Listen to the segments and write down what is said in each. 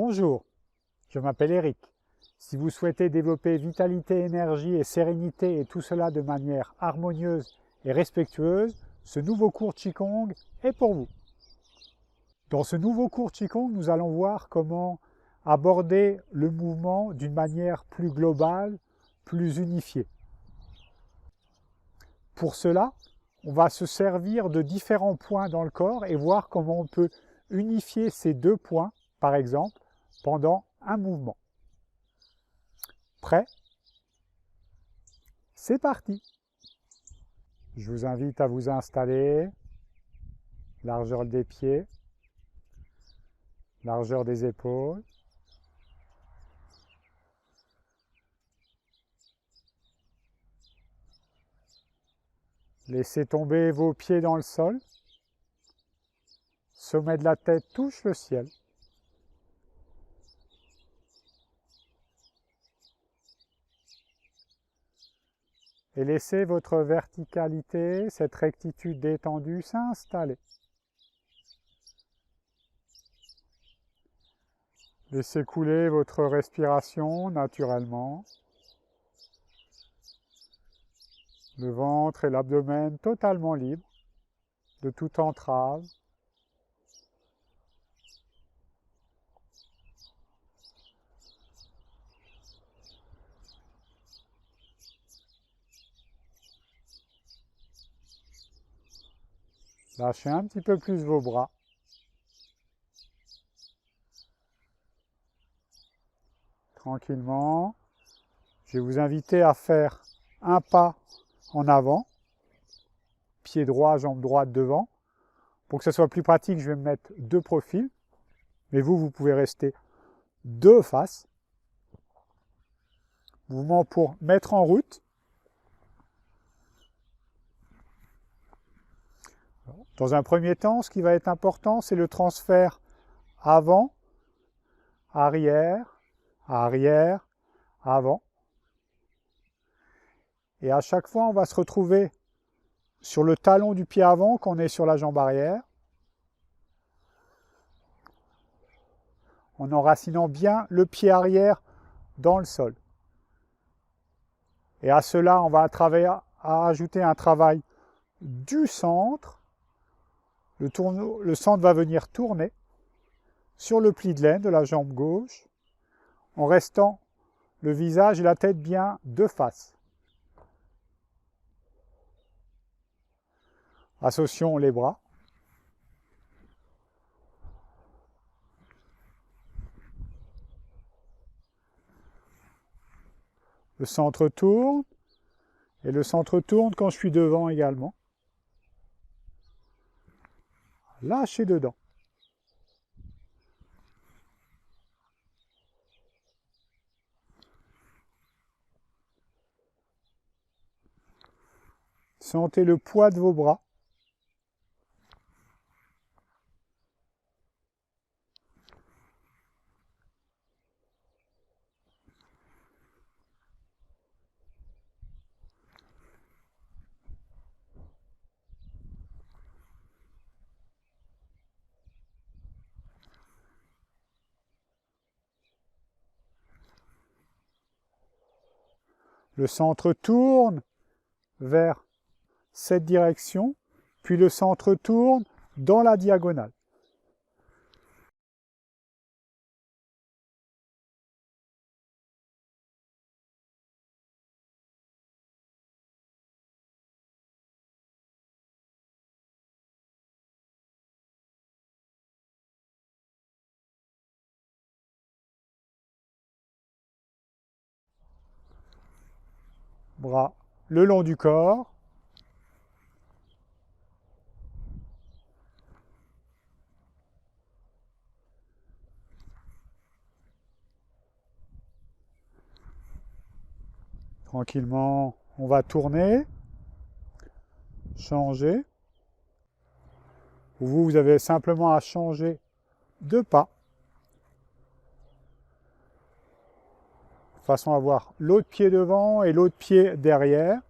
Bonjour, je m'appelle Eric. Si vous souhaitez développer vitalité, énergie et sérénité et tout cela de manière harmonieuse et respectueuse, ce nouveau cours Qigong est pour vous. Dans ce nouveau cours Qigong, nous allons voir comment aborder le mouvement d'une manière plus globale, plus unifiée. Pour cela, on va se servir de différents points dans le corps et voir comment on peut unifier ces deux points, par exemple, pendant un mouvement. Prêt? C'est parti! Je vous invite à vous installer, largeur des pieds, largeur des épaules. Laissez tomber vos pieds dans le sol. Sommet de la tête touche le ciel. Et laissez votre verticalité, cette rectitude détendue s'installer. Laissez couler votre respiration naturellement. Le ventre et l'abdomen totalement libres de toute entrave. Lâchez un petit peu plus vos bras. Tranquillement. Je vais vous inviter à faire un pas en avant, pied droit, jambe droite devant. Pour que ce soit plus pratique, je vais me mettre deux profils. Mais vous pouvez rester deux faces. Mouvement pour mettre en route. Dans un premier temps, ce qui va être important, c'est le transfert avant, arrière, arrière, avant. Et à chaque fois, on va se retrouver sur le talon du pied avant quand on est sur la jambe arrière, en enracinant bien le pied arrière dans le sol. Et à cela, on va ajouter un travail du centre. Le centre va venir tourner sur le pli de laine de la jambe gauche, en restant le visage et la tête bien de face. Associons les bras. Le centre tourne, et le centre tourne quand je suis devant également. Lâchez dedans. Sentez le poids de vos bras. Le centre tourne vers cette direction, puis le centre tourne dans la diagonale. Bras le long du corps. Tranquillement, on va tourner, changer. Vous avez simplement à changer de pas, de façon à avoir l'autre pied devant et l'autre pied derrière.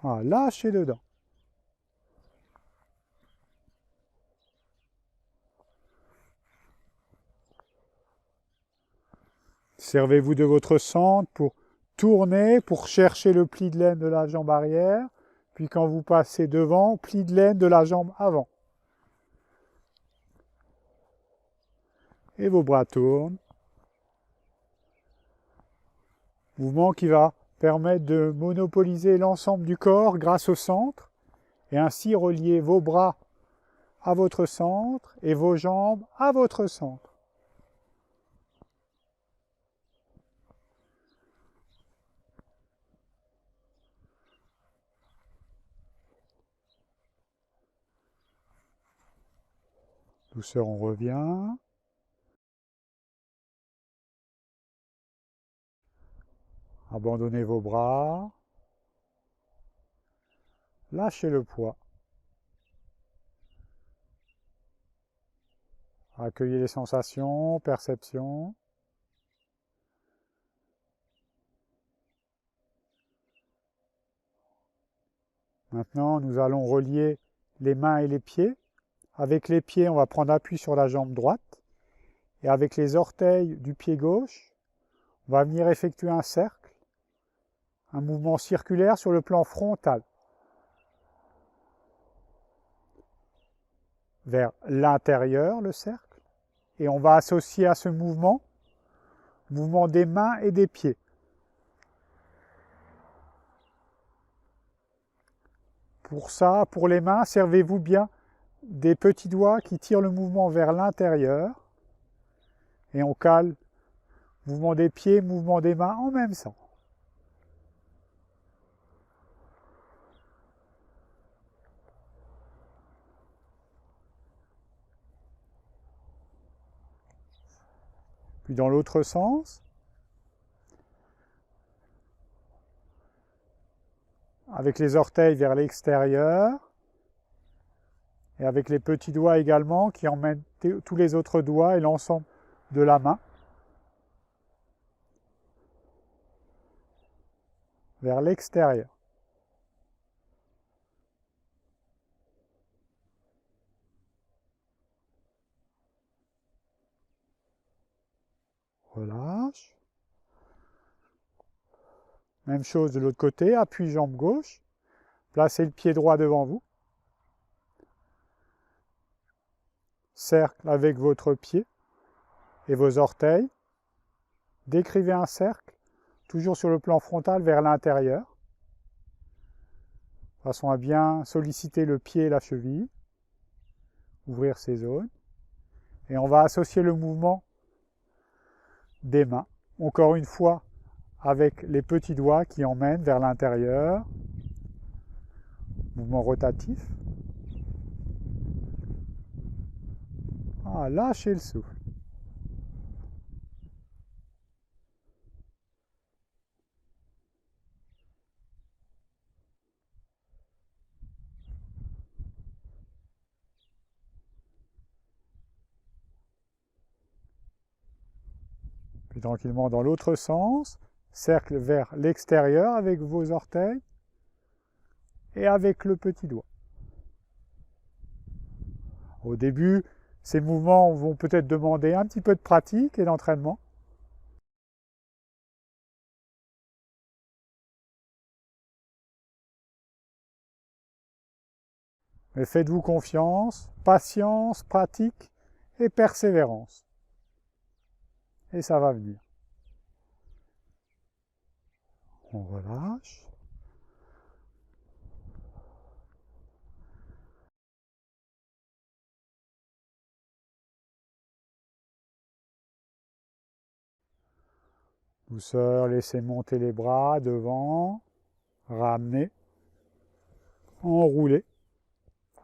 Voilà, lâchez dedans. Servez-vous de votre centre pour tourner, pour chercher le pli de laine de la jambe arrière. Puis quand vous passez devant, pli de laine de la jambe avant. Et vos bras tournent. Mouvement qui va permettre de monopoliser l'ensemble du corps grâce au centre et ainsi relier vos bras à votre centre et vos jambes à votre centre. Douceur, on revient. Abandonnez vos bras. Lâchez le poids. Accueillez les sensations, perceptions. Maintenant, nous allons relier les mains et les pieds. Avec les pieds, on va prendre appui sur la jambe droite. Et avec les orteils du pied gauche, on va venir effectuer un cercle, un mouvement circulaire sur le plan frontal. Vers l'intérieur, le cercle. Et on va associer à ce mouvement des mains et des pieds. Pour ça, pour les mains, servez-vous bien des petits doigts qui tirent le mouvement vers l'intérieur. Et on cale mouvement des pieds, mouvement des mains en même temps. Puis dans l'autre sens. Avec les orteils vers l'extérieur. Et avec les petits doigts également qui emmènent tous les autres doigts et l'ensemble de la main vers l'extérieur. Relâche. Même chose de l'autre côté, appui jambe gauche. Placez le pied droit devant vous. Cercle avec votre pied et vos orteils. Décrivez un cercle, toujours sur le plan frontal vers l'intérieur, de façon à bien solliciter le pied et la cheville, ouvrir ces zones. Et on va associer le mouvement des mains, encore une fois, avec les petits doigts qui emmènent vers l'intérieur, mouvement rotatif. Ah, lâchez le souffle. Puis tranquillement dans l'autre sens, cercle vers l'extérieur avec vos orteils et avec le petit doigt. Au début, ces mouvements vont peut-être demander un petit peu de pratique et d'entraînement. Mais faites-vous confiance, patience, pratique et persévérance. Et ça va venir. On relâche. Douceur, laissez monter les bras devant, ramenez, enroulez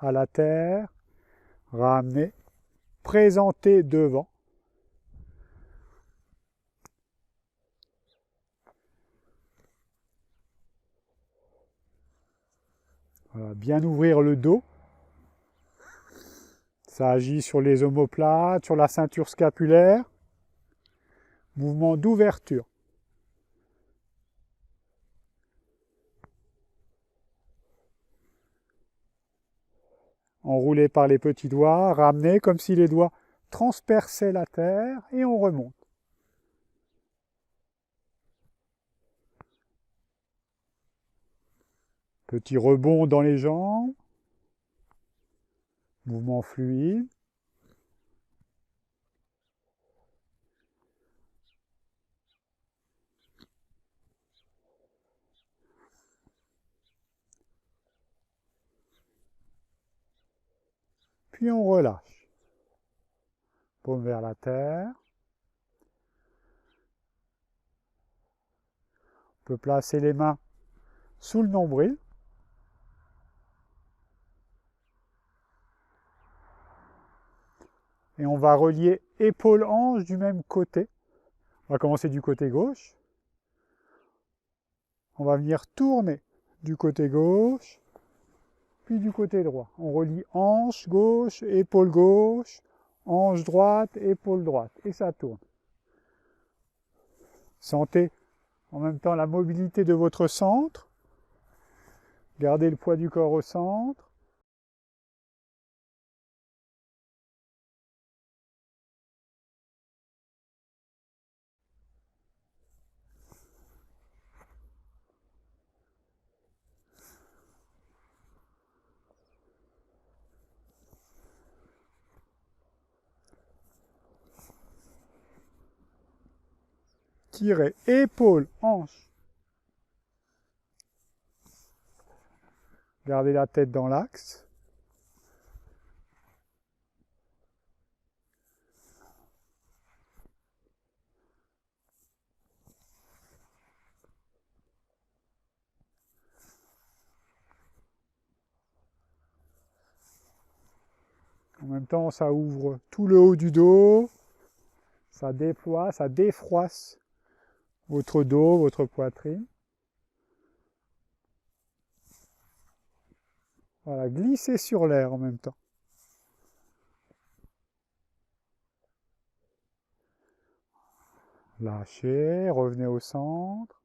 à la terre, ramenez, présentez devant. Voilà, bien ouvrir le dos. Ça agit sur les omoplates, sur la ceinture scapulaire. Mouvement d'ouverture. enroulé par les petits doigts, ramené comme si les doigts transperçaient la terre et on remonte. Petit rebond dans les jambes, mouvement fluide. Puis on relâche. Paume vers la terre. On peut placer les mains sous le nombril. Et on va relier épaule-hanche du même côté. On va commencer du côté gauche. On va venir tourner du côté gauche, puis du côté droit. On relie hanche gauche, épaule gauche, hanche droite, épaule droite. Et ça tourne. Sentez en même temps la mobilité de votre centre. Gardez le poids du corps au centre. Tirez épaule, hanche. Gardez la tête dans l'axe. En même temps, ça ouvre tout le haut du dos. Ça déploie, ça défroisse votre dos, votre poitrine. Voilà, glissez sur l'air en même temps. Lâchez, revenez au centre.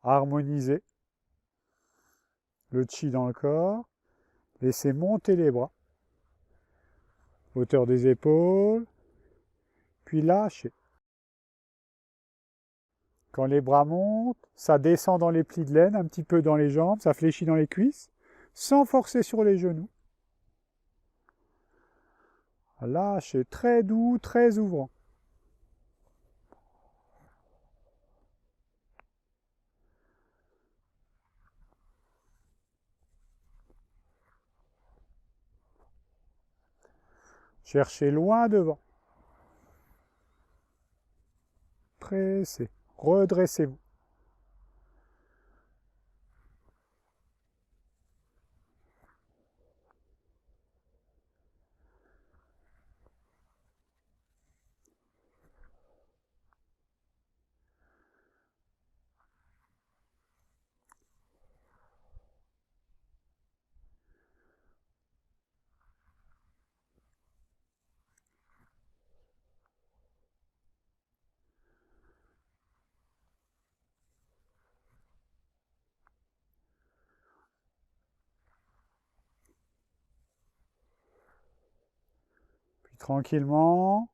Harmonisez le chi dans le corps. Laissez monter les bras. Hauteur des épaules. Puis lâchez. Quand les bras montent, ça descend dans les plis de laine, un petit peu dans les jambes, ça fléchit dans les cuisses, sans forcer sur les genoux. Lâchez, très doux, très ouvrant. Cherchez loin devant. Pressez, redressez-vous. Puis tranquillement,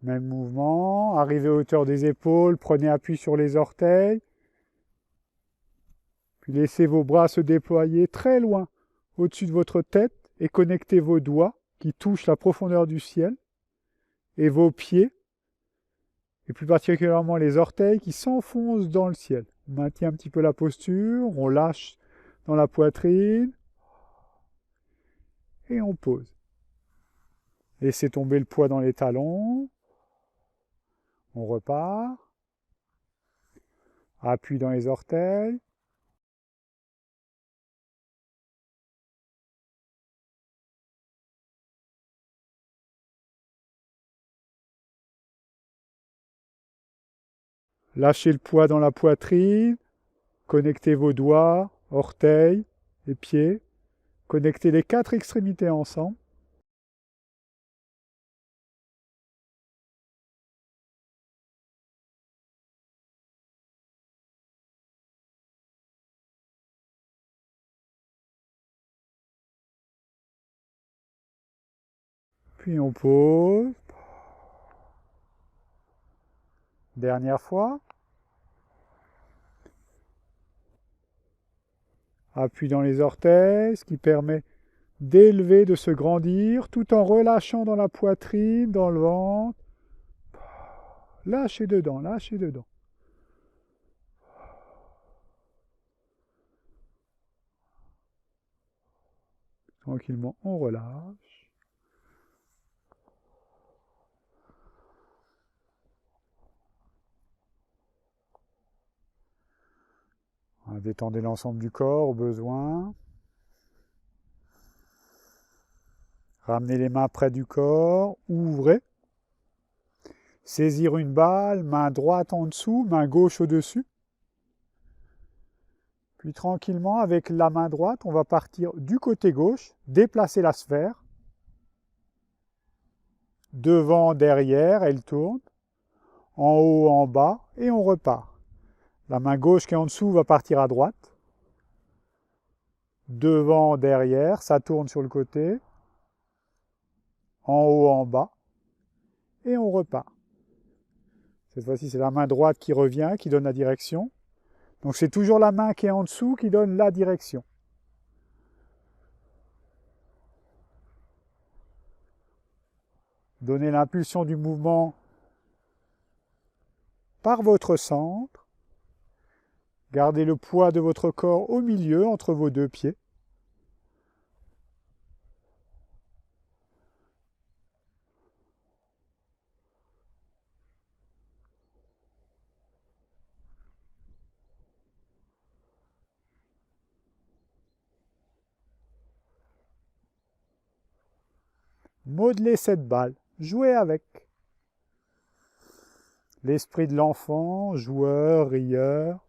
même mouvement, arrivez à hauteur des épaules, prenez appui sur les orteils. Puis laissez vos bras se déployer très loin au-dessus de votre tête et connectez vos doigts qui touchent la profondeur du ciel et vos pieds, et plus particulièrement les orteils qui s'enfoncent dans le ciel. On maintient un petit peu la posture, on lâche dans la poitrine et on pose. Laissez tomber le poids dans les talons. On repart. Appui dans les orteils. Lâchez le poids dans la poitrine. Connectez vos doigts, orteils et pieds. Connectez les 4 extrémités ensemble. Puis on pose. Dernière fois. Appui dans les orteils, ce qui permet d'élever, de se grandir, tout en relâchant dans la poitrine, dans le ventre. Lâchez dedans, lâchez dedans. Tranquillement, on relâche. Détendez l'ensemble du corps au besoin. Ramenez les mains près du corps, ouvrez. Saisir une balle, main droite en dessous, main gauche au-dessus. Puis tranquillement, avec la main droite, on va partir du côté gauche, déplacer la sphère. Devant, derrière, elle tourne. En haut, en bas, et on repart. La main gauche qui est en dessous va partir à droite. Devant, derrière, ça tourne sur le côté. En haut, en bas, et on repart. Cette fois-ci, c'est la main droite qui revient, qui donne la direction. Donc c'est toujours la main qui est en dessous qui donne la direction. Donnez l'impulsion du mouvement par votre centre. Gardez le poids de votre corps au milieu, entre vos deux pieds. Modelez cette balle, jouez avec. L'esprit de l'enfant, joueur, rieur,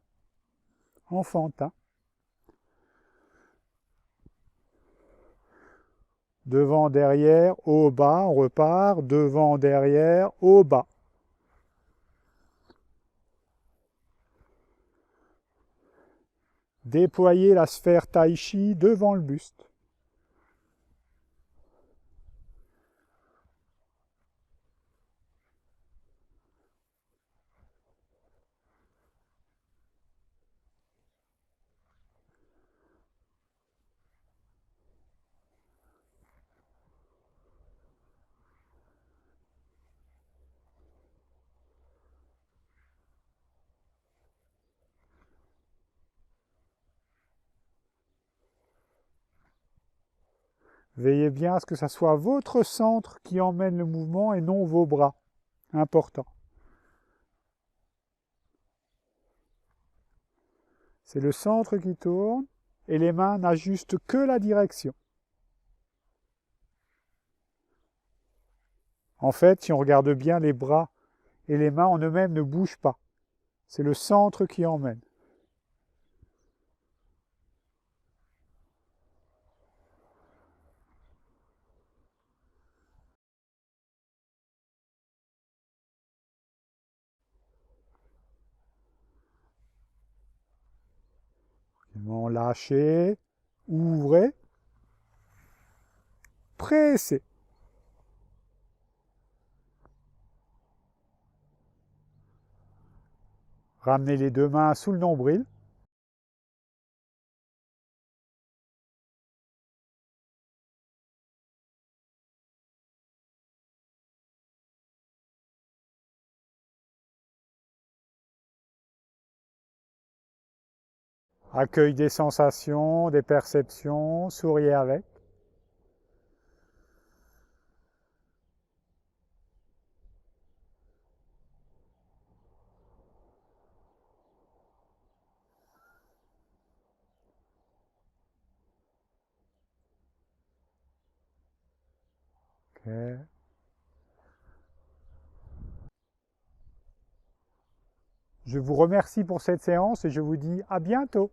enfantin. Devant, derrière, haut, bas, on repart. Devant, derrière, haut, bas. Déployez la sphère tai chi devant le buste. Veillez bien à ce que ce soit votre centre qui emmène le mouvement et non vos bras. Important. C'est le centre qui tourne et les mains n'ajustent que la direction. En fait, si on regarde bien, les bras et les mains en eux-mêmes ne bougent pas. C'est le centre qui emmène. Lâchez, ouvrez, pressez. Ramenez les deux mains sous le nombril. Accueil des sensations, des perceptions, souriez avec. Okay. Je vous remercie pour cette séance et je vous dis à bientôt.